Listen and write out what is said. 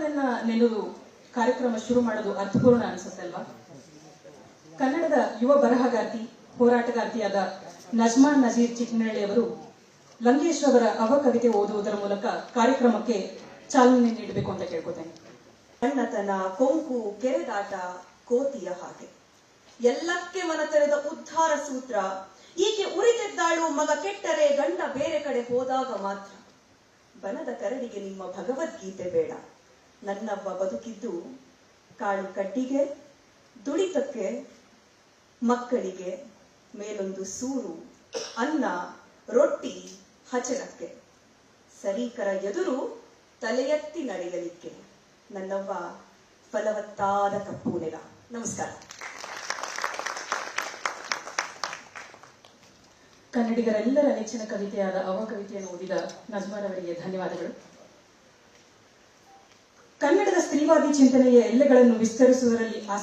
ಹಾಡನ್ನ ನೆನೆದು ಕಾರ್ಯಕ್ರಮ ಶುರು ಮಾಡೋದು ಅರ್ಥಪೂರ್ಣ ಅನಿಸುತ್ತೆ ಅಲ್ವಾ? ಕನ್ನಡದ ಯುವ ಬರಹಗಾರ್ತಿ, ಹೋರಾಟಗಾರ್ತಿಯಾದ ನಜ್ಮಾ ನಜೀರ್ ಚಿಕ್ಕನಹಳ್ಳಿ ಅವರು ಲಂಕೇಶ್ ಅವರ ಅವಕವಿತೆ ಓದುವುದರ ಮೂಲಕ ಕಾರ್ಯಕ್ರಮಕ್ಕೆ ಚಾಲನೆ ನೀಡಬೇಕು ಅಂತ ಕೇಳ್ಕೊತೇನೆ. ಸಣ್ಣತನ, ಕೊಂಕು, ಕೆರೆದಾಟ, ಕೋತಿಯ ಹಾಗೆ ಎಲ್ಲಕ್ಕೆ ಮನತೆರೆದ ಉದ್ಧಾರ ಸೂತ್ರ. ಈಕೆ ಉರಿತೆದ್ದಾಳು ಮಗ ಕೆಟ್ಟರೆ ಗಂಡ ಬೇರೆ ಕಡೆ ಹೋದಾಗ ಮಾತ್ರ. ಬನದ ಕರಡಿಗೆ ನಿಮ್ಮ ಭಗವದ್ಗೀತೆ ಬೇಡ. ನನ್ನವ್ವ ಬದುಕಿದ್ದು ಕಾಳು ಕಡ್ಡಿಗೆ, ದುಡಿತಕ್ಕೆ, ಮಕ್ಕಳಿಗೆ ಮೇಲೊಂದು ಸೂರು, ಅನ್ನ, ರೊಟ್ಟಿ, ಹಚನಕ್ಕೆ. ಸರೀಕರ ಎದುರು ತಲೆ ಎತ್ತಿ ನಡೆಯಲಿಕ್ಕೆ. ನನ್ನವ್ವ ಫಲವತ್ತಾದ ಕಪ್ಪು ನೆಲ. ನಮಸ್ಕಾರ. ಕನ್ನಡಿಗರೆಲ್ಲರ ನೆಚ್ಚಿನ ಕವಿತೆಯಾದ ಅವಕವಿತೆಯನ್ನು ಓದಿದ ನಜ್ಮಾರವರಿಗೆ ಧನ್ಯವಾದಗಳು. ಕನ್ನಡದ ಸ್ತ್ರೀವಾದಿ ಚಿಂತನೆಯ ಎಲ್ಲೆಗಳನ್ನು ವಿಸ್ತರಿಸುವುದರಲ್ಲಿ